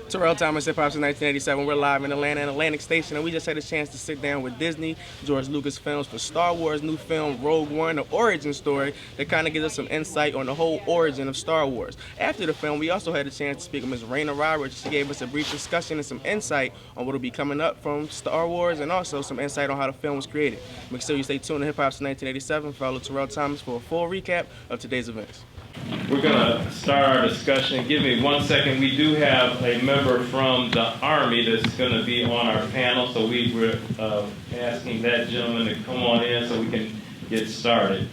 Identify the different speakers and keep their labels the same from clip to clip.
Speaker 1: Terrell, Thomas, Hip Hop since 1987. We're live in Atlanta and Atlantic Station, and we just had a chance to sit down with Disney, George Lucasfilms, for Star Wars' new film, Rogue One, the origin story that kind of gives us some insight on the whole origin of Star Wars. After the film, we also had a chance to speak with Ms. Rayne. She gave us a brief discussion and some insight on what will be coming up from Star Wars, and also some insight on how the film was created. Make sure you stay tuned to Hip Hop since 1987. Follow Terrell Thomas for a full recap of today's events.
Speaker 2: We're going to start our discussion. Give me 1 second. We do have a member from the Army that's going to be on our panel, so we were asking that gentleman to come on in so we can get started.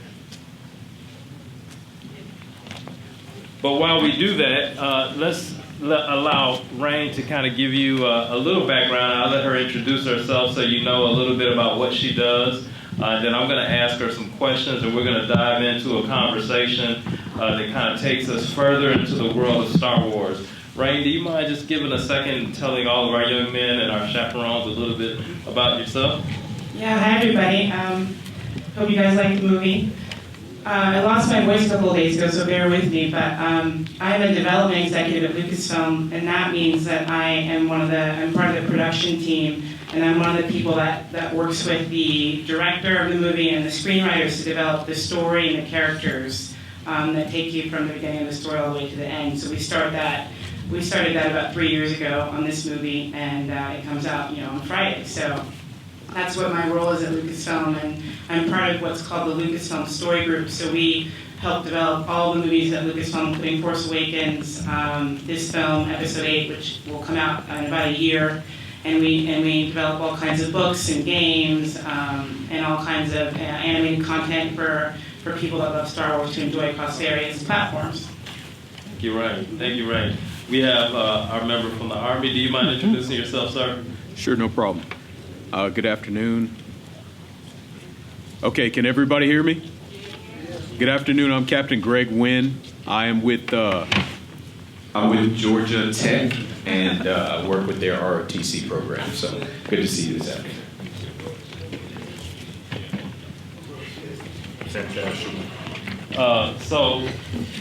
Speaker 2: But while we do that, let's allow Rayne to kind of give you a little background. I'll let her introduce herself so you know a little bit about what she does. Then I'm going to ask her some questions, and we're going to dive into a conversation that kind of takes us further into the world of Star Wars. Rayne, do you mind just giving a second and telling all of our young men and our chaperones a little bit about yourself?
Speaker 3: Yeah, hi everybody. Hope you guys like the movie. I lost my voice a couple of days ago, so bear with me, but I'm a development executive at Lucasfilm, and that means that I'm part of the production team, and I'm one of the people that works with the director of the movie and the screenwriters to develop the story and the characters that take you from the beginning of the story all the way to the end. So we started that about 3 years ago on this movie, and it comes out, on Friday. So that's what my role is at Lucasfilm, and I'm part of what's called the Lucasfilm Story Group. So we help develop all the movies at Lucasfilm, including Force Awakens, this film, Episode 8, which will come out in about a year. And we develop all kinds of books and games and all kinds of animated content for people that love Star Wars to enjoy across various platforms.
Speaker 2: Thank you, Rayne. Thank you, Rayne. We have our member from the Army. Do you mind introducing yourself, sir?
Speaker 4: Sure, no problem. Good afternoon. Okay, can everybody hear me? Good afternoon. I'm Captain Greg Wynn. I am with Georgia Tech and work with their ROTC program. So good to see you this afternoon.
Speaker 2: Fantastic. So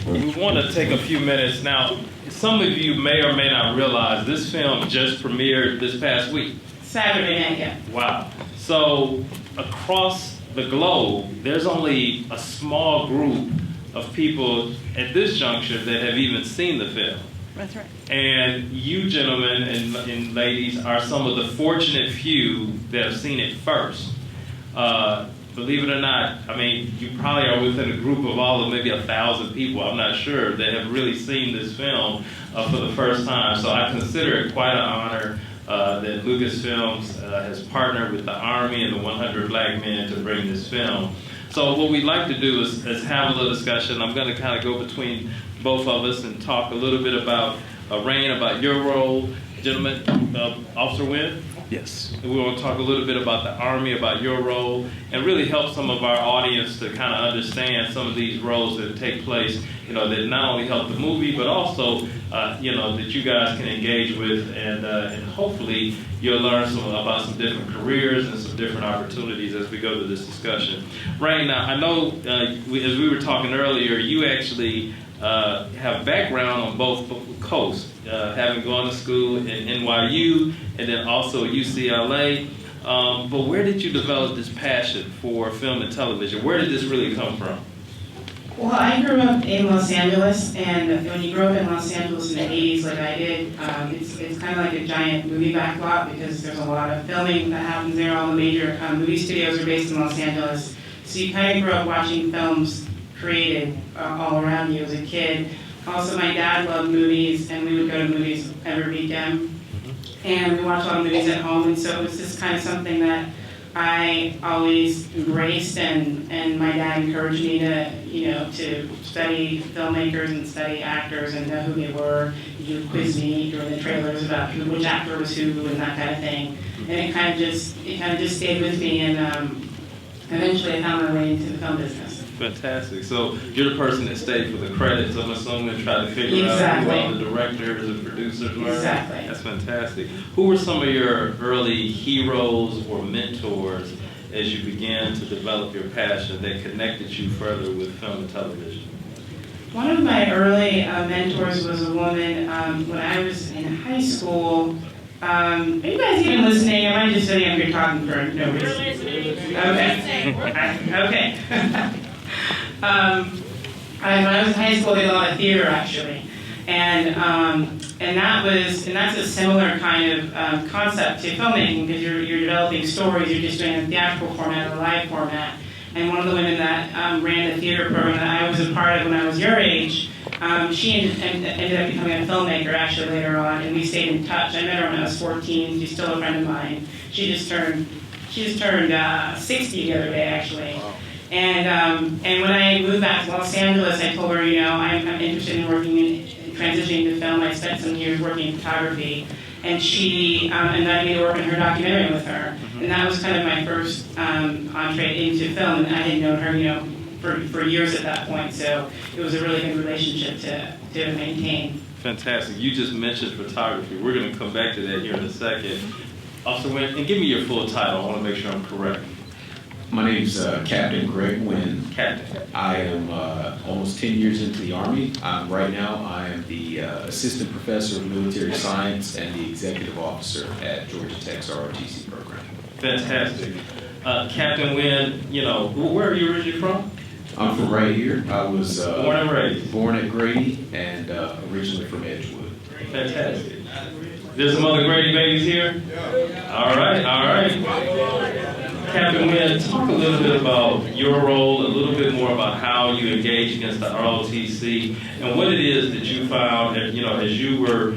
Speaker 2: we want to take a few minutes now. Some of you may or may not realize this film just premiered this past week.
Speaker 3: Saturday night, yeah.
Speaker 2: Wow. So across the globe, there's only a small group of people at this juncture that have even seen the film.
Speaker 3: That's right.
Speaker 2: And you gentlemen and ladies are some of the fortunate few that have seen it first. Believe it or not, I mean, you probably are within a group of all of maybe 1,000 people, I'm not sure, that have really seen this film for the first time. So I consider it quite an honor that Lucasfilms has partnered with the Army and the 100 Black Men to bring this film. So what we'd like to do is have a little discussion. I'm going to kind of go between both of us and talk a little bit about Rayne, about your role. Gentlemen, Officer Wynn?
Speaker 4: Yes.
Speaker 2: We want to talk a little bit about the Army, about your role, and really help some of our audience to kind of understand some of these roles that take place, that not only help the movie, but also, that you guys can engage with, and hopefully you'll learn about some different careers and some different opportunities as we go to this discussion. Rayne, now I know, as we were talking earlier, you actually have background on both coasts, having gone to school in NYU and then also UCLA. But where did you develop this passion for film and television? Where did this really come from?
Speaker 3: Well, I grew up in Los Angeles, and when you grow up in Los Angeles in the 80s like I did, it's kind of like a giant movie backlot because there's a lot of filming that happens there. All the major movie studios are based in Los Angeles. So you kind of grew up watching films created all around you as a kid. Also, my dad loved movies, and we would go to movies every weekend. And we watched a lot of movies at home, and so it was just kind of something that I always embraced, and my dad encouraged me to study filmmakers and study actors and know who they were. He would quiz me during the trailers about which actor was who and that kind of thing. And it kind of just stayed with me, and eventually I found my way into the film business.
Speaker 2: Fantastic. So you're the person that stayed for the credits, I'm assuming, and tried to figure out who all the directors and producers were.
Speaker 3: Exactly.
Speaker 2: That's fantastic. Who were some of your early heroes or mentors as you began to develop your passion that connected you further with film and television?
Speaker 3: One of my early mentors was a woman when I was in high school. Are you guys even listening? Am I just sitting up here talking for no reason? Okay. Okay. When I was in high school, I did a lot of theater actually, and that's a similar kind of concept to filmmaking, because you're developing stories. You're just doing a theatrical format or a live format. And one of the women that ran the theater program that I was a part of when I was your age, she ended up becoming a filmmaker actually later on, and we stayed in touch. I met her when I was 14. She's still a friend of mine. She just turned 60 the other day actually. And when I moved back to Los Angeles, I told her, you know, I'm interested in working in transitioning to film. I spent some years working in photography, and she invited me to work on her documentary with her. And that was kind of my first entree into film, and I had known her, you know, for years at that point. So it was a really good relationship to maintain.
Speaker 2: Fantastic. You just mentioned photography. We're going to come back to that here in a second. Also, Wynn, and give me your full title. I want to make sure I'm correct.
Speaker 4: My name's Captain Greg Wynn.
Speaker 2: Captain.
Speaker 4: I am almost 10 years into the Army. Right now, I am the Assistant Professor of Military Science and the Executive Officer at Georgia Tech's ROTC program.
Speaker 2: Fantastic. Captain Wynn, you know, where are you originally from?
Speaker 4: I'm from right here. I was
Speaker 2: born and raised.
Speaker 4: Born at Grady and originally from Edgewood.
Speaker 2: Fantastic. There's some other Grady babies here? All right, all right. Captain Wynn, talk a little bit about your role, a little bit more about how you engage against the ROTC, and what it is that you found, you know, as you were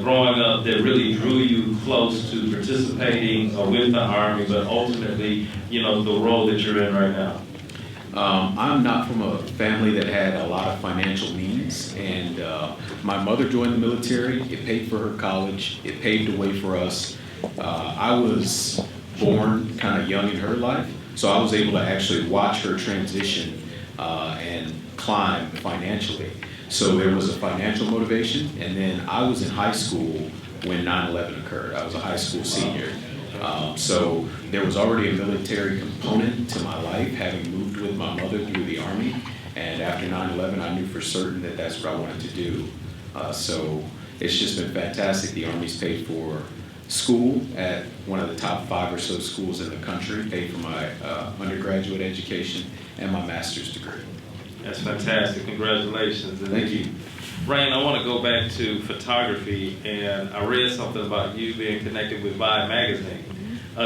Speaker 2: growing up that really drew you close to participating with the Army, but ultimately, you know, the role that you're in right now.
Speaker 4: I'm not from a family that had a lot of financial means, and my mother joined the military. It paid for her college. It paved the way for us. I was born kind of young in her life, so I was able to actually watch her transition and climb financially. So there was a financial motivation, and then I was in high school when 9/11 occurred. I was a high school senior. So there was already a military component to my life, having moved with my mother through the Army, and after 9/11 I knew for certain that that's what I wanted to do. So it's just been fantastic. The Army's paid for school at one of the top 5 or so schools in the country, paid for my undergraduate education and my master's degree.
Speaker 2: That's fantastic. Congratulations. And
Speaker 4: Thank you.
Speaker 2: Rayne, I want to go back to photography, and I read something about you being connected with Vibe magazine.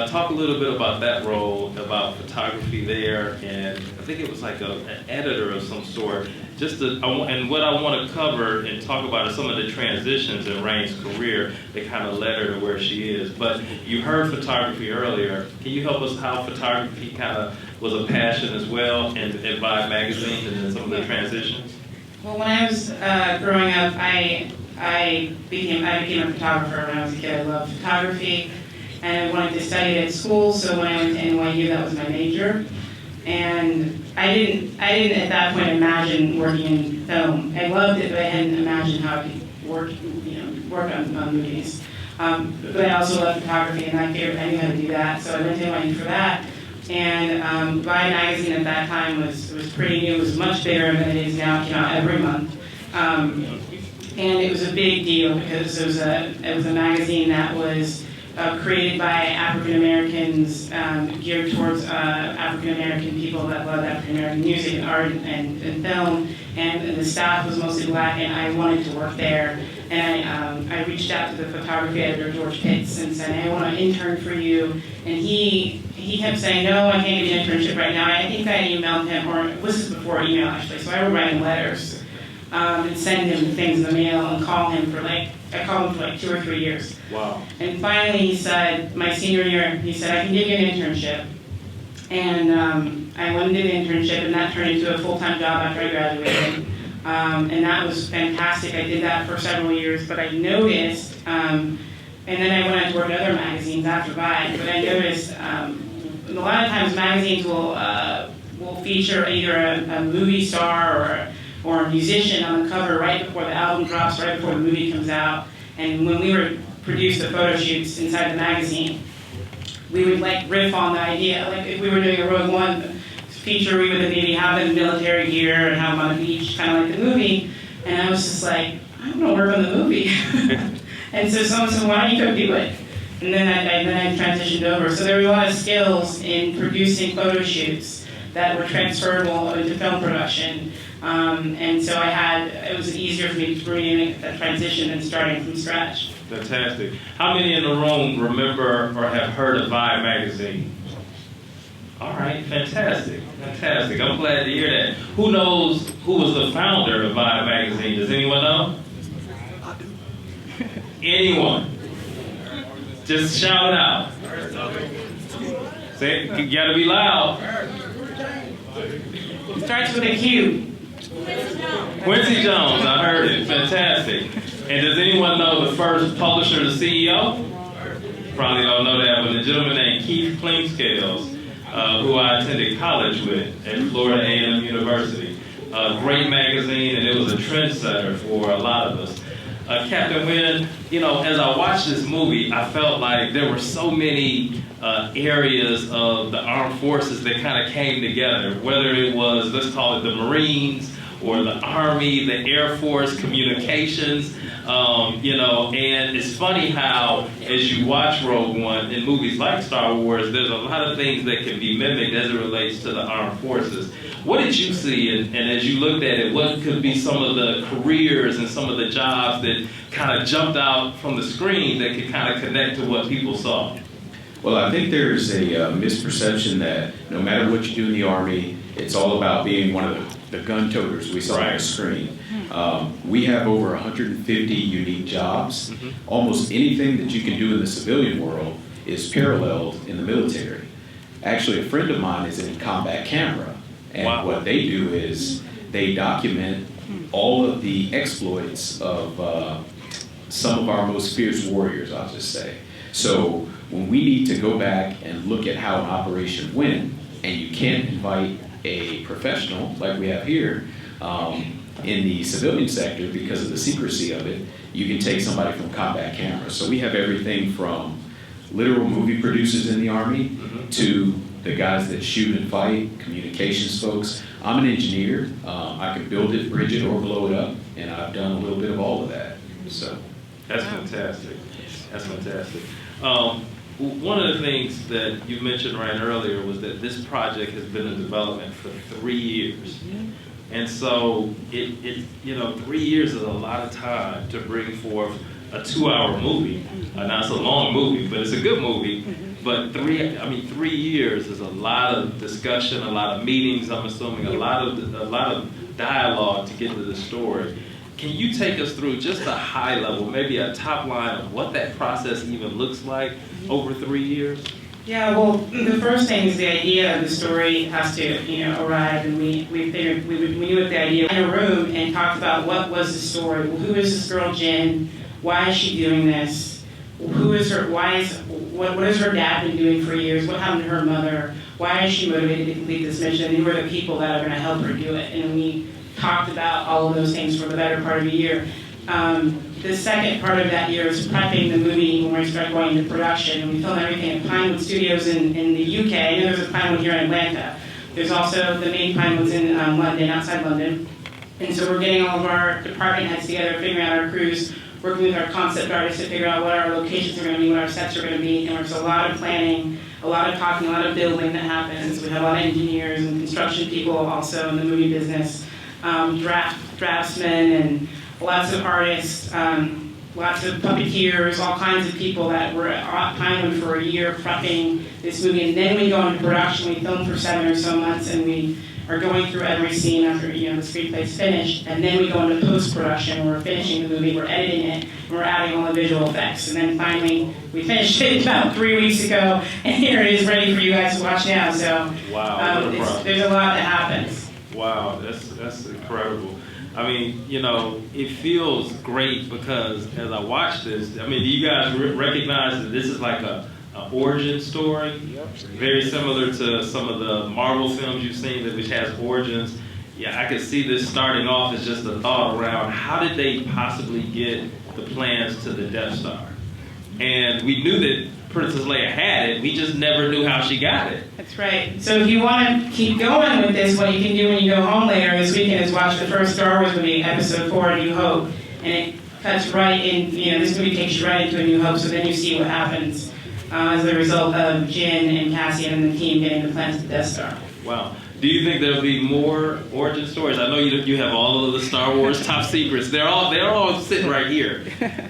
Speaker 2: Talk a little bit about that role, about photography there, and I think it was like an editor of some sort. And what I want to cover and talk about is some of the transitions in Rayne's career that kind of led her to where she is. But you heard photography earlier. Can you help us how photography kind of was a passion as well in Vibe magazine and then some of the transitions?
Speaker 3: Well, when I was growing up, I became a photographer when I was a kid. I loved photography, and I wanted to study it at school. So when I went to NYU, that was my major. And I didn't at that point imagine working in film. I loved it, but I hadn't imagined how I could work on movies. But I also loved photography, and I figured I knew how to do that. So I went to NYU for that. And Vibe magazine at that time was pretty new. It was much bigger than it is now. It came out every month, and it was a big deal because it was a magazine that was created by African Americans, geared towards African American people that love African American music and art and film. And the staff was mostly black, and I wanted to work there. And I reached out to the photography editor, George Pitts, and said, I want to intern for you. And he kept saying, no, I can't give you an internship right now. I think I emailed him, or this is before email actually, so I would write him letters and send him things in the mail and call him for I called him for 2 or 3 years.
Speaker 2: Wow.
Speaker 3: And finally he said, my senior year, he said, I can give you an internship. And I went and did the internship, and that turned into a full-time job after I graduated. And that was fantastic. I did that for several years, but I noticed, and then I went on to work at other magazines after Vibe, but I noticed a lot of times magazines will feature either a movie star or a musician on the cover right before the album drops, right before the movie comes out. And when we were produced the photo shoots inside the magazine, we would riff on the idea, like if we were doing a Rogue One feature we would maybe have in military gear and have them on the beach, kind of like the movie. And I was just like, I don't want to work on the movie. And so someone said, why don't you go do it? And then I transitioned over. So there were a lot of skills in producing photo shoots that were transferable into film production. And so it was easier for me to make that transition than starting from scratch.
Speaker 2: Fantastic. How many in the room remember or have heard of Vibe magazine? All right, fantastic, fantastic. I'm glad to hear that. Who knows who was the founder of Vibe magazine? Does anyone know? I do. Anyone? Just shout it out. Say, you gotta be loud.
Speaker 3: It starts with a Q.
Speaker 2: Quincy Jones, I heard it. Fantastic. And does anyone know the first publisher, the CEO? Probably don't know that, but the gentleman named Keith Klingscales, who I attended college with at Florida A&M University. Great magazine, and it was a trendsetter for a lot of us. Captain Wynn, as I watched this movie, I felt like there were so many areas of the armed forces that kind of came together, whether it was, let's call it the Marines, or the Army, the Air Force, communications, and it's funny how, as you watch Rogue One in movies like Star Wars, there's a lot of things that can be mimicked as it relates to the armed forces. What did you see, and as you looked at it, what could be some of the careers and some of the jobs that kind of jumped out from the screen that could kind of connect to what people saw?
Speaker 4: Well, I think there's a misperception that no matter what you do in the Army, it's all about being one of the gun toters we saw on the screen. We have over 150 unique jobs. Almost anything that you can do in the civilian world is paralleled in the military. Actually, a friend of mine is in combat camera, and what they do is they document all of the exploits of some of our most fierce warriors, I'll just say. So when we need to go back and look at how an operation went, and you can't invite a professional like we have here in the civilian sector because of the secrecy of it, you can take somebody from combat camera. So we have everything from literal movie producers in the Army to the guys that shoot and fight, communications folks. I'm an engineer. I can build it, bridge it, or blow it up, and I've done a little bit of all of that. So
Speaker 2: that's fantastic. That's fantastic. One of the things that you mentioned right earlier was that this project has been in development for 3 years. And so, 3 years is a lot of time to bring forth a 2-hour movie. Now it's a long movie, but it's a good movie. But 3 years is a lot of discussion, a lot of meetings, I'm assuming, a lot of dialogue to get to the story. Can you take us through just a high level, maybe a top line of what that process even looks like over 3 years?
Speaker 3: Yeah, well, the first thing is the idea of the story has to, arrive, and we figured we knew what the idea was in a room and talked about what was the story. Well, who is this girl Jen? Why is she doing this? Who is her? What has her dad been doing for years? What happened to her mother? Why is she motivated to complete this mission? And who are the people that are going to help her do it? And we talked about all of those things for the better part of a year. The second part of that year is prepping the movie when we start going into production. We filmed everything at Pinewood Studios in the UK. I know there's a Pinewood here in Atlanta. There's also the main Pinewood's in London, outside London. And so we're getting all of our department heads together, figuring out our crews, working with our concept artists to figure out what our locations are going to be, what our sets are going to be. And there's a lot of planning, a lot of talking, a lot of building that happens. We have a lot of engineers and construction people also in the movie business, draftsmen, and lots of artists, lots of puppeteers, all kinds of people that were at Pinewood for a year prepping this movie. And then we go into production. We film for 7 or so months, and we are going through every scene after the screenplay's finished. And then we go into post-production. We're finishing the movie, we're editing it, and we're adding all the visual effects. And then finally, we finished it about 3 weeks ago, and here it is ready for you guys to watch now. So
Speaker 2: wow,
Speaker 3: there's a lot that happens.
Speaker 2: Wow, that's incredible. I mean, it feels great because as I watch this, do you guys recognize that this is like an origin story? Very similar to some of the Marvel films you've seen which has origins. Yeah, I could see this starting off as just a thought around how did they possibly get the plans to the Death Star? And we knew that Princess Leia had it. We just never knew how she got it.
Speaker 3: That's right. So if you want to keep going with this, what you can do when you go home later this weekend is watch the first Star Wars movie, Episode 4, A New Hope. And it cuts right in, this movie takes you right into A New Hope, so then you see what happens as a result of Jyn and Cassian and the team getting the plans to Death Star.
Speaker 2: Wow. Do you think there'll be more origin stories? I know you have all of the Star Wars top secrets. They're all sitting right here.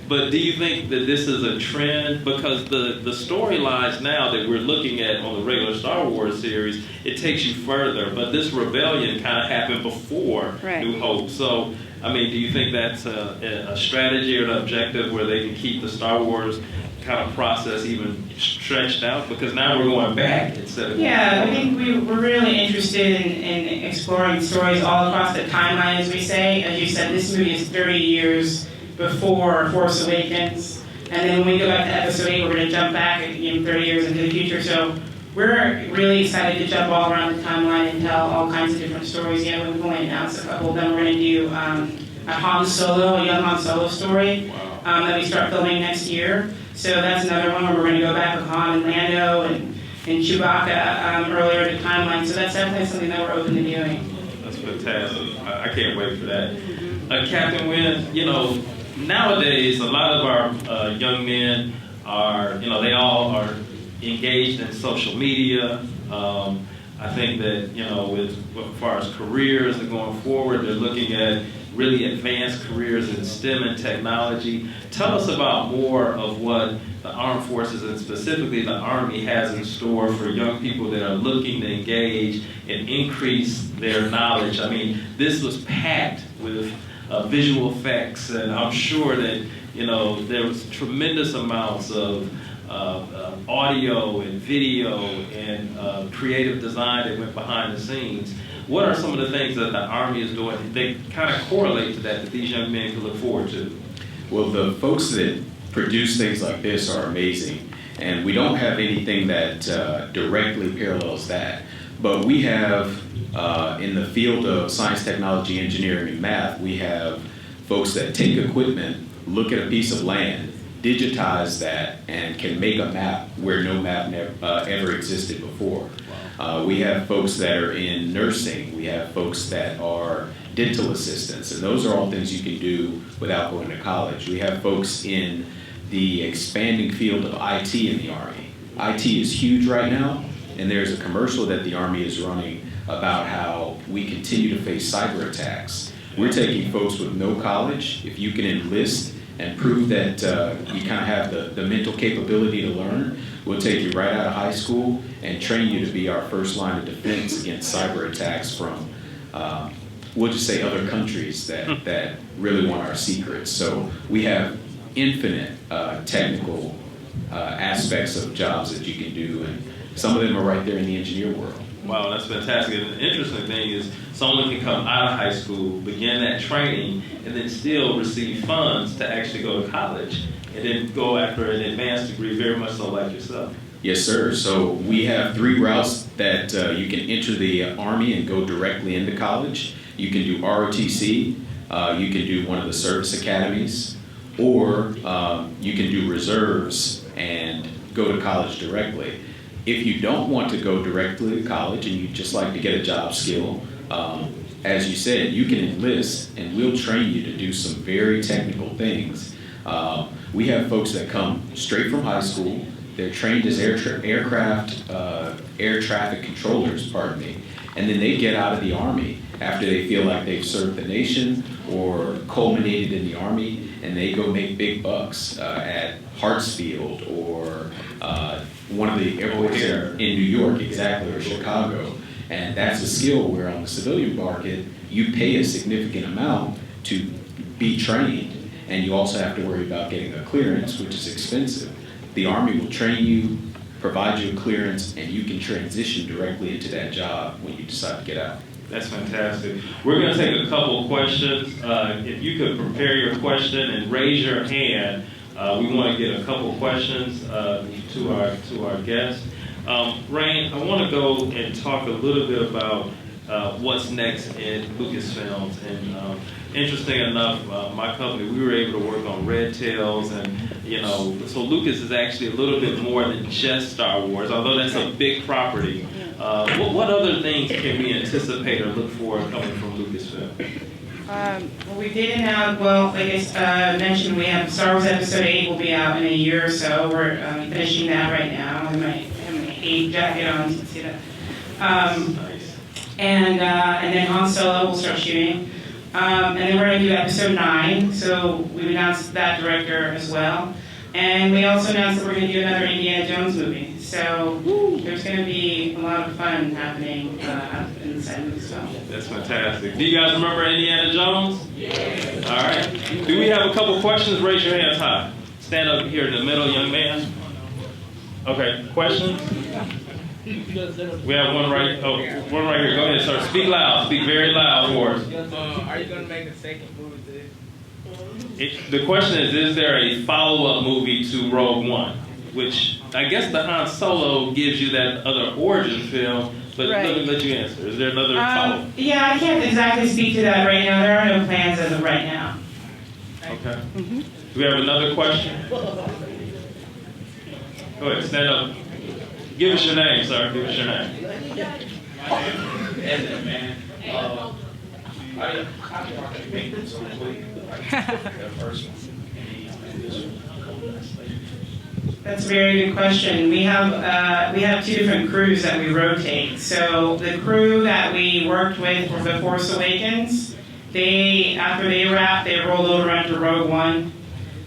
Speaker 2: But do you think that this is a trend? Because the storylines now that we're looking at on the regular Star Wars series, it takes you further. But this rebellion kind of happened before New Hope. So, I mean, do you think that's a strategy or an objective where they can keep the Star Wars kind of process even stretched out? Because now we're going back instead of
Speaker 3: I think we're really interested in exploring stories all across the timeline, as we say. As you said, this movie is 30 years before Force Awakens. And then when we go back to Episode 8, we're going to jump back 30 years into the future. So we're really excited to jump all around the timeline and tell all kinds of different stories. We've only announced a couple of them. We're going to do a Han Solo, a young Han Solo story that we start filming next year. So that's another one where we're going to go back with Han and Lando and Chewbacca earlier in the timeline. So that's definitely something that we're open to doing.
Speaker 2: That's fantastic. I can't wait for that. Captain Wynn, nowadays a lot of our young men are, they all are engaged in social media. I think that, as far as careers are going forward, they're looking at really advanced careers in STEM and technology. Tell us about more of what the Armed Forces and specifically the Army has in store for young people that are looking to engage and increase their knowledge. I mean, this was packed with visual effects, and I'm sure that, there was tremendous amounts of audio and video and creative design that went behind the scenes. What are some of the things that the Army is doing that kind of correlate to that these young men can look forward to?
Speaker 4: Well, the folks that produce things like this are amazing, and we don't have anything that directly parallels that. But we have, in the field of science, technology, engineering, and math, we have folks that take equipment, look at a piece of land, digitize that, and can make a map where no map ever existed before. We have folks that are in nursing. We have folks that are dental assistants, and those are all things you can do without going to college. We have folks in the expanding field of IT in the Army. IT is huge right now, and there's a commercial that the Army is running about how we continue to face cyber attacks. We're taking folks with no college. If you can enlist and prove that you kind of have the mental capability to learn, we'll take you right out of high school and train you to be our first line of defense against cyber attacks from, we'll just say, other countries that really want our secrets. So we have infinite technical aspects of jobs that you can do, and some of them are right there in the engineer world.
Speaker 2: Wow, that's fantastic. And the interesting thing is someone can come out of high school, begin that training, and then still receive funds to actually go to college and then go after an advanced degree, very much so like yourself.
Speaker 4: Yes, sir. So we have 3 routes that you can enter the Army and go directly into college. You can do ROTC, you can do one of the service academies, or you can do reserves and go to college directly. If you don't want to go directly to college and you just like to get a job skill, as you said, you can enlist and we'll train you to do some very technical things. We have folks that come straight from high school. They're trained as air traffic controllers, and then they get out of the Army after they feel like they've served the nation or culminated in the Army, and they go make big bucks at Hartsfield or one of the airports in New York, exactly, or Chicago. And that's a skill where on the civilian market, you pay a significant amount to be trained, and you also have to worry about getting a clearance, which is expensive. The Army will train you, provide you a clearance, and you can transition directly into that job when you decide to get out.
Speaker 2: That's fantastic. We're going to take a couple questions. If you could prepare your question and raise your hand, we want to get a couple questions to our guests. Rayne, I want to go and talk a little bit about what's next in Lucasfilms. And interesting enough, my company, we were able to work on Red Tails, and so Lucas is actually a little bit more than just Star Wars, although that's a big property. What other things can we anticipate or look for coming from Lucasfilm?
Speaker 3: Well, we did announce, like I mentioned, we have Star Wars Episode 8 will be out in a year or so. We're finishing that right now. I have my 8 jacket on, you can see that.
Speaker 2: Nice.
Speaker 3: And then Han Solo will start shooting. And then we're going to do Episode 9, so we announced that director as well. And we also announced that we're going to do another Indiana Jones movie. So there's going to be a lot of fun happening inside Lucasfilm.
Speaker 2: That's fantastic. Do you guys remember Indiana Jones? Yeah. All right. Do we have a couple questions? Raise your hands high. Stand up here in the middle, young man. Okay. Questions? We have one right here. Go ahead, sir. Speak loud. Speak very loud for us.
Speaker 1: Are you going to make a second movie to this?
Speaker 2: The question is there a follow-up movie to Rogue One? Which I guess the Han Solo gives you that other origin film, but
Speaker 3: Right.
Speaker 2: let me let you answer. Is there another follow-up?
Speaker 3: Yeah, I can't exactly speak to that right now. There are no plans as of right now.
Speaker 2: Okay. Do we have another question? Go ahead, stand up. Give us your name, sir. Give us your name.
Speaker 3: That's a very good question. We have two different crews that we rotate. So the crew that we worked with for The Force Awakens, after they wrapped, they rolled over onto Rogue One.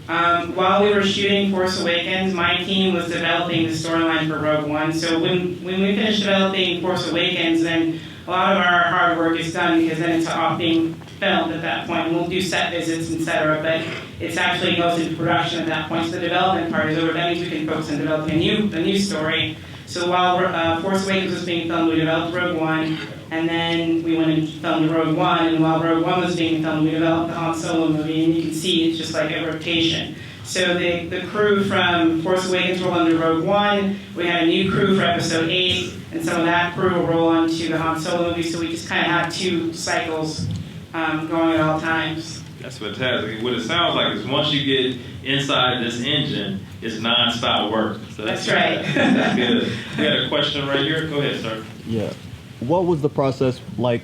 Speaker 3: While we were shooting Force Awakens, my team was developing the storyline for Rogue One. So when we finished developing Force Awakens, then a lot of our hard work is done because then it's off being filmed at that point. We'll do set visits, etc., but it's actually goes into production at that point. So the development part is over. That means we can focus on developing a new story. So while Force Awakens was being filmed, we developed Rogue One, and then we went and filmed Rogue One. And while Rogue One was being filmed, we developed the Han Solo movie, and you can see it's just like a rotation. So the crew from Force Awakens rolled under Rogue One. We had a new crew for Episode 8, and some of that crew will roll onto the Han Solo movie. So we just kind of have two cycles going at all times.
Speaker 2: That's fantastic. What it sounds like is once you get inside this engine, it's non-stop work. So
Speaker 3: That's right.
Speaker 2: That's good. We had a question right here. Go ahead, sir.
Speaker 5: Yeah. What was the process like?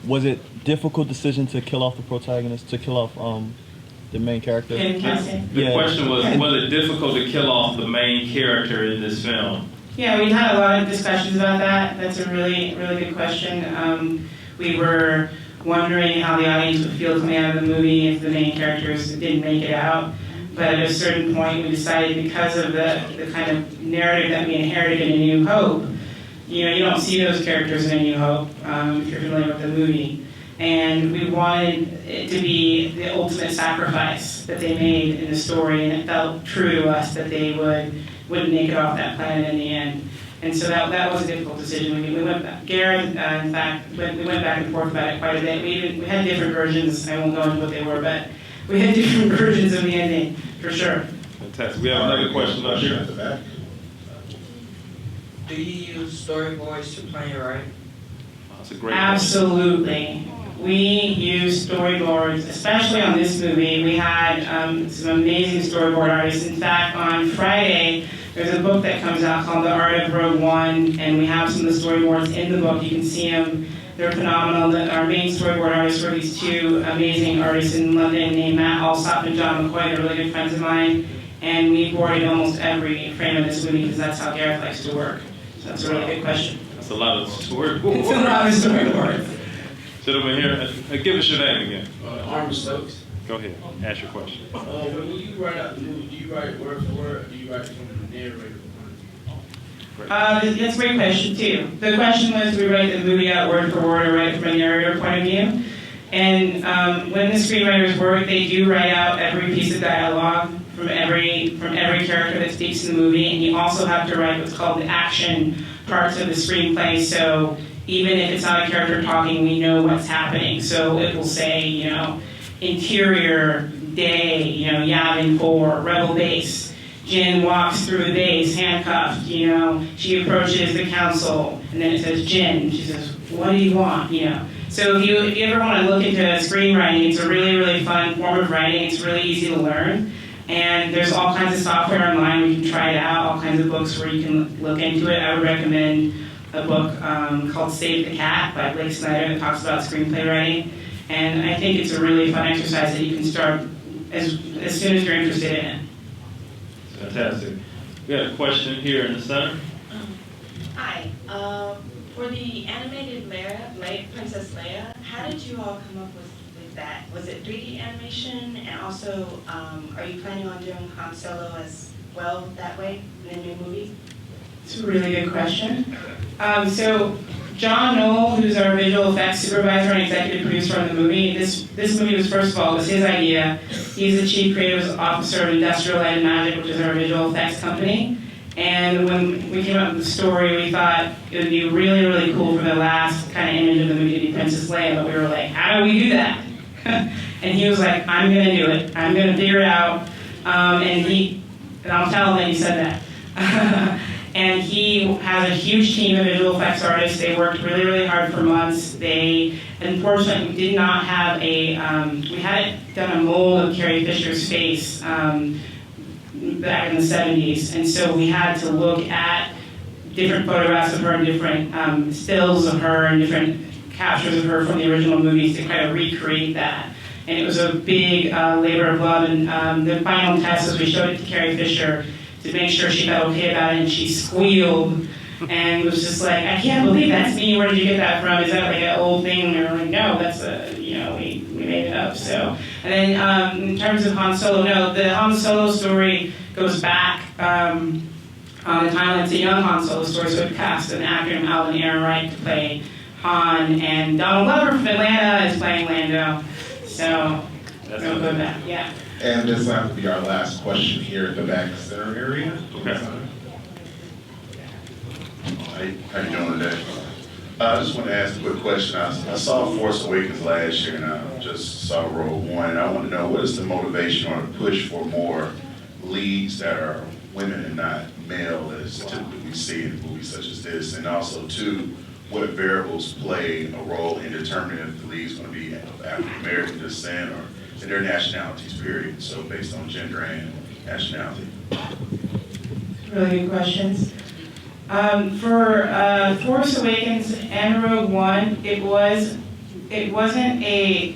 Speaker 5: Was it difficult decision to kill off the protagonist, to kill off the main character?
Speaker 2: The question was it difficult to kill off the main character in this film?
Speaker 3: Yeah, we had a lot of discussions about that. That's a really, really good question. We were wondering how the audience would feel coming out of the movie if the main characters didn't make it out. But at a certain point, we decided because of the kind of narrative that we inherited in A New Hope, you don't see those characters in A New Hope if you're familiar with the movie. And we wanted it to be the ultimate sacrifice that they made in the story, and it felt true to us that they wouldn't make it off that planet in the end. And so that was a difficult decision. We went back. Garrett, in fact, we went back and forth about it quite a bit. We had different versions. I won't go into what they were, but we had different versions of the ending, for sure.
Speaker 2: Fantastic. We have another question up here.
Speaker 6: Do you use storyboards to plan your writing?
Speaker 2: That's a great
Speaker 3: Absolutely. We used storyboards, especially on this movie. We had some amazing storyboard artists. In fact, on Friday, there's a book that comes out called The Art of Rogue One, and we have some of the storyboards in the book. You can see them. They're phenomenal. Our main storyboard artists were these two amazing artists in London named Matt Alsop and John McCoy. They're really good friends of mine. And we boarded almost every frame of this movie because that's how Gareth likes to work. So that's a really good question.
Speaker 2: That's a lot of storyboards.
Speaker 3: It's a lot of storyboards.
Speaker 2: Gentlemen here, give us your name again.
Speaker 7: Armin Stokes.
Speaker 2: Go ahead, ask your question.
Speaker 7: When you write out the movie, do you write it word for word, or do you write it from the narrator?
Speaker 3: That's a great question, too. The question was, do we write the movie out word for word or write it from a narrator point of view? And when the screenwriters work, they do write out every piece of dialogue from every character that speaks in the movie, and you also have to write what's called the action parts of the screenplay, so even if it's not a character talking, we know what's happening. So it will say, interior, day, Yavin 4, rebel base. Jen walks through the base handcuffed, you know, she approaches the council, and then it says Jen, she says, what do you want, you know? So if you ever want to look into screenwriting, it's a really, really fun form of writing. It's really easy to learn. And there's all kinds of software online where you can try it out, all kinds of books where you can look into it. I would recommend a book called Save the Cat by Blake Snyder that talks about screenplay writing. And I think it's a really fun exercise that you can start as soon as you're interested in it.
Speaker 2: Fantastic. We got a question here in the center.
Speaker 8: Hi. For the animated Princess Leia, how did you all come up with that? Was it 3D animation? And also, are you planning on doing Han Solo as well that way in the new movie?
Speaker 3: It's a really good question. So John Knoll, who's our visual effects supervisor and executive producer on the movie, this movie was, first of all, it was his idea. He's the chief creative officer of Industrial Light and Magic, which is our visual effects company. And when we came up with the story, we thought it would be really, really cool for the last kind of image of the movie to be Princess Leia, but we were like, how do we do that? And he was like, I'm going to do it. I'm going to figure it out. And I'll tell him that he said that. And he has a huge team of visual effects artists. They worked really, really hard for months. They, unfortunately, did not have we hadn't done a mold of Carrie Fisher's face back in the 70s. And so we had to look at different photographs of her and different stills of her and different captures of her from the original movies to kind of recreate that. And it was a big labor of love. And the final test was we showed it to Carrie Fisher to make sure she felt okay about it, and she squealed and was just like, I can't believe that's me, where did you get that from? Is that like an old thing? And we were like, no, that's we made it up. So, and then in terms of Han Solo, no, the Han Solo story goes back on the timeline. It's a young Han Solo story, so it cast an actor named Alden Ehrenreich to play Han, and Donald Glover from Atlanta is playing Lando. So, we'll go with that, yeah.
Speaker 9: And this will have to be our last question here in the back center area.
Speaker 2: Okay.
Speaker 10: How you doing today? I just want to ask a quick question. I saw Force Awakens last year, and I just saw Rogue One, and I want to know, what is the motivation or the push for more leads that are women and not male, as typically we see in movies such as this? And also, two, what variables play a role in determining if the lead is going to be of African American descent or in their nationalities, period? So based on gender and nationality.
Speaker 3: Really good questions. For Force Awakens and Rogue One, there wasn't an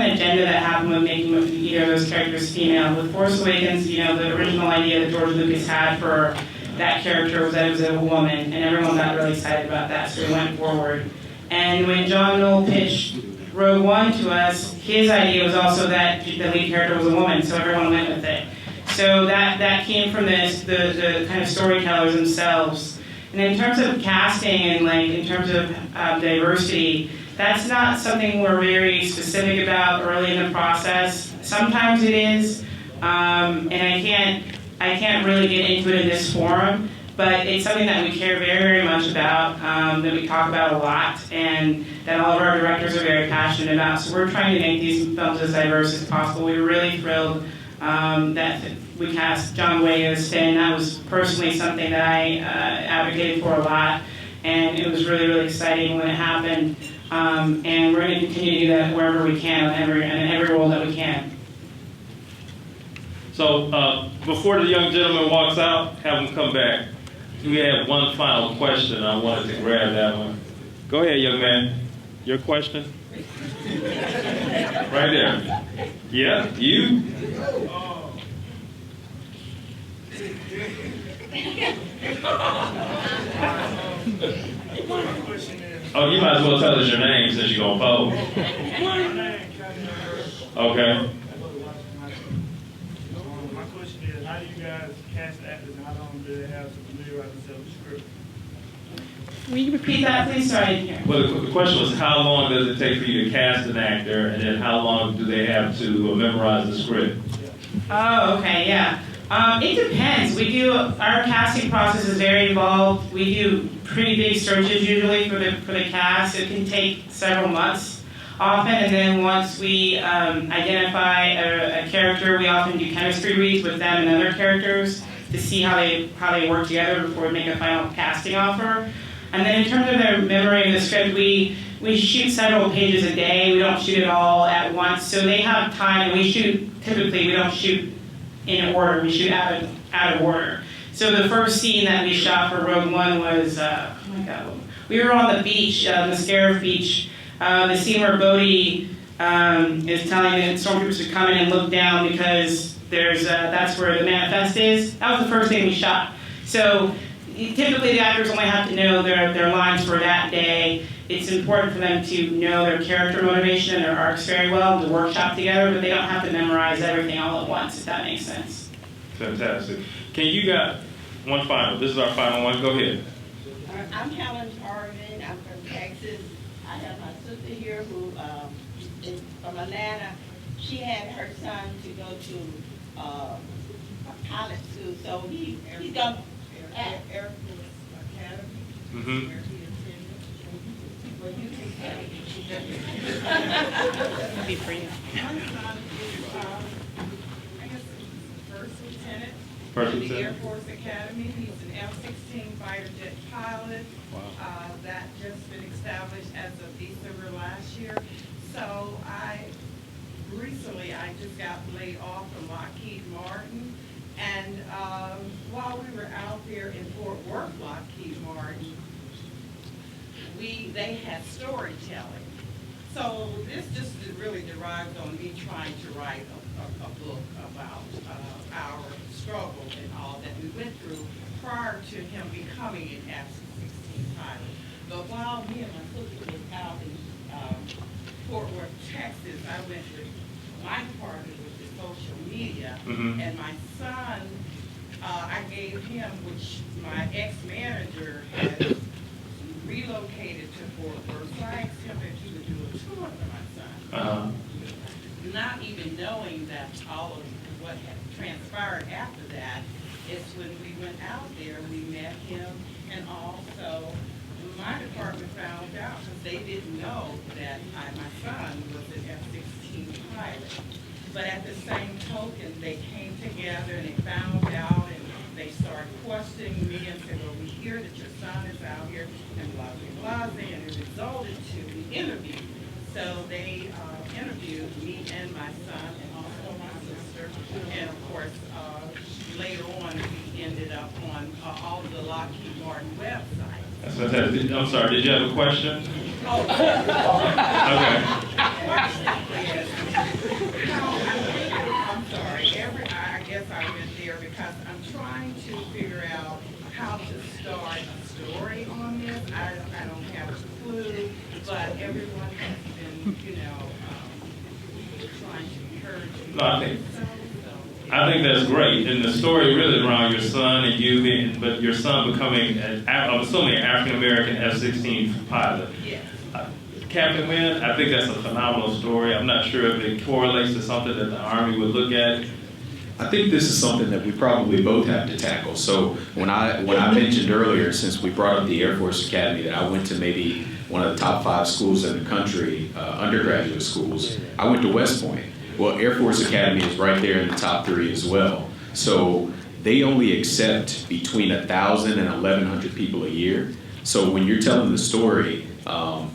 Speaker 3: agenda that happened with making either of those characters female. With Force Awakens, the original idea that George Lucas had for that character was that it was a woman, and everyone got really excited about that, so we went forward. And when John Knoll pitched Rogue One to us, his idea was also that the lead character was a woman, so everyone went with it. So that came from the kind of storytellers themselves. And in terms of casting and in terms of diversity, that's not something we're very specific about early in the process. Sometimes it is, and I can't really get into it in this forum, but it's something that we care very, very much about, that we talk about a lot, and that all of our directors are very passionate about. So we're trying to make these films as diverse as possible. We were really thrilled that we cast John Boyega as Finn. That was personally something that I advocated for a lot, and it was really, really exciting when it happened. And we're going to continue to do that wherever we can, in every role that we can.
Speaker 2: So before the young gentleman walks out, have him come back. We have one final question. I wanted to grab that one. Go ahead, young man. Your question? Right there. Yeah, you? Oh, you might as well tell us your name since you're going to pose. Okay.
Speaker 11: My question is, how do you guys cast actors and how long do they have to familiarize themselves with the script?
Speaker 3: Will you repeat that, please? Sorry, I didn't hear.
Speaker 2: Well, the question was, how long does it take for you to cast an actor, and then how long do they have to memorize the script?
Speaker 3: Oh, okay, yeah. It depends. Our casting process is very involved. We do pretty big searches usually for the cast. It can take several months. often, and then once we identify a character, we often do chemistry reads with them and other characters to see how they work together before we make a final casting offer. And then in terms of their memory of the script, we shoot several pages a day. We don't shoot it all at once, so they have time. And we don't shoot in order. We shoot out of order. So the first scene that we shot for Rogue One was, oh my God, we were on the beach, the Scarif Beach. The scene where Bodhi is telling the stormtroopers to come in and look down because that's where the manifest is. That was the first thing we shot. So typically the actors only have to know their lines for that day. It's important for them to know their character motivation and their arcs very well, to workshop together, but they don't have to memorize everything all at once, if that makes sense.
Speaker 2: Fantastic. You got one final? This is our final one. Go ahead.
Speaker 12: I'm Helen Arvin. I'm from Texas. I have my sister here who is from Atlanta. She had her son to go to a pilot school, so he's going to Air Force Academy.
Speaker 2: Mm-hmm.
Speaker 12: Where he attended. Well, you can say.
Speaker 3: Be free.
Speaker 12: My son is, I guess, first lieutenant.
Speaker 2: First
Speaker 12: in the
Speaker 2: lieutenant.
Speaker 12: Air Force Academy. He's an F-16 fighter jet pilot.
Speaker 2: Wow.
Speaker 12: That just been established as of December last year. So recently I just got laid off from Lockheed Martin. And while we were out there in Fort Worth, Lockheed Martin, they had storytelling. So this just really derived on me trying to write a book about our struggle and all that we went through prior to him becoming an F-16 pilot. But while me and my sister was out in Fort Worth, Texas, I went with my partner with the social media,
Speaker 2: Mm-hmm.
Speaker 12: and my son, I gave him, which my ex-manager had relocated to Fort Worth, so I asked him if he would do a tour for my son.
Speaker 2: Uh-huh.
Speaker 12: Not even knowing that all of what had transpired after that is when we went out there, we met him, and also my department found out because they didn't know that my son was an F-16 pilot. But at the same token, they came together and they found out and they started questioning me and said, well, we hear that your son is out here and blah, blah, blah, and it resulted to the interview. So they interviewed me and my son and also my sister. And of course, later on, we ended up on all of the Lockheed Martin websites.
Speaker 2: That's fantastic. I'm sorry, did you have a question?
Speaker 12: Oh,
Speaker 2: Okay.
Speaker 12: I'm sorry. I guess I went there because I'm trying to figure out how to start a story on this. I don't have a clue, but everyone has been, trying to encourage me.
Speaker 2: No, I think that's great. And the story really around your son and you, but your son becoming, I'm assuming, an African-American F-16 pilot.
Speaker 12: Yes.
Speaker 2: Captain Wynn, I think that's a phenomenal story. I'm not sure if it correlates to something that the Army would look at.
Speaker 4: I think this is something that we probably both have to tackle. So when I mentioned earlier, since we brought up the Air Force Academy, that I went to maybe one of the top 5 schools in the country, undergraduate schools, I went to West Point. Well, Air Force Academy is right there in the top 3 as well. So they only accept between 1,000 and 1,100 people a year. So when you're telling the story,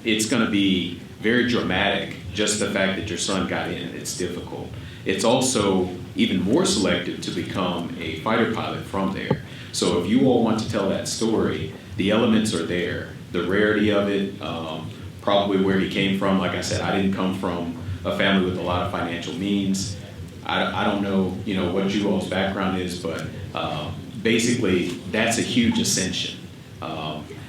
Speaker 4: it's going to be very dramatic. Just the fact that your son got in, it's difficult. It's also even more selective to become a fighter pilot from there. So if you all want to tell that story, the elements are there. The rarity of it, probably where he came from. Like I said, I didn't come from a family with a lot of financial means. I don't know, what you all's background is, but basically that's a huge ascension.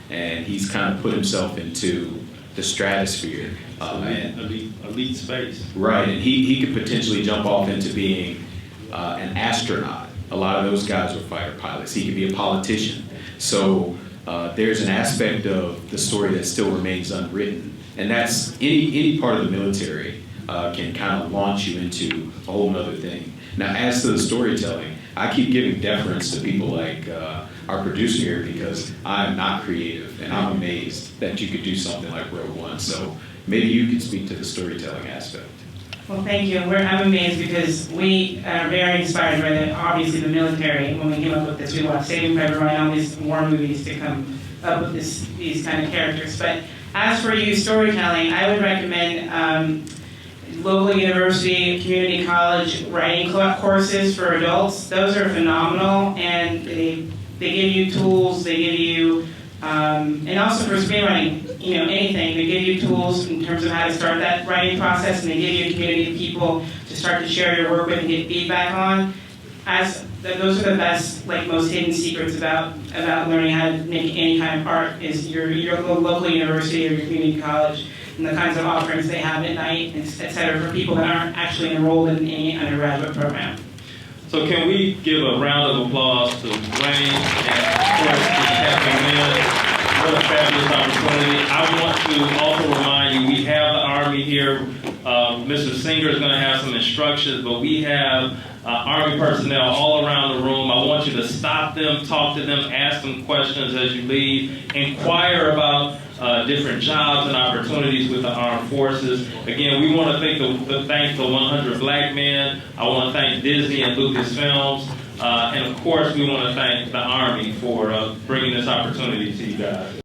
Speaker 4: And he's kind of put himself into the stratosphere.
Speaker 2: And elite space.
Speaker 4: Right, and he could potentially jump off into being an astronaut. A lot of those guys were fighter pilots. He could be a politician. So there's an aspect of the story that still remains unwritten. And that's any part of the military can kind of launch you into a whole nother thing. Now, as to the storytelling, I keep giving deference to people like our producer here because I'm not creative, and I'm amazed that you could do something like Rogue One. So maybe you could speak to the storytelling aspect.
Speaker 3: Well, thank you. I'm amazed because we are very inspired by obviously the military. When we came up with this, we watched Saving Private Ryan, all these war movies to come up with these kind of characters. But as for you storytelling, I would recommend local university, community college writing courses for adults. Those are phenomenal, and they give you tools. They give you, and also for screenwriting, anything. They give you tools in terms of how to start that writing process, and they give you a community of people to start to share your work with and get feedback on. Those are the best, most hidden secrets about learning how to make any kind of art is your local university or your community college and the kinds of offerings they have at night, et cetera, for people that aren't actually enrolled in any undergraduate program.
Speaker 2: So can we give a round of applause to Rayne and of course to Captain Lynn. What a fabulous opportunity. I want to also remind you, we have the Army here. Mr. Singer is going to have some instructions, but we have Army personnel all around the room. I want you to stop them, talk to them, ask them questions as you leave, inquire about different jobs and opportunities with the armed forces. Again, we want to thank the 100 Black Men. I want to thank Disney and Lucasfilms. And of course, we want to thank the Army for bringing this opportunity to you guys.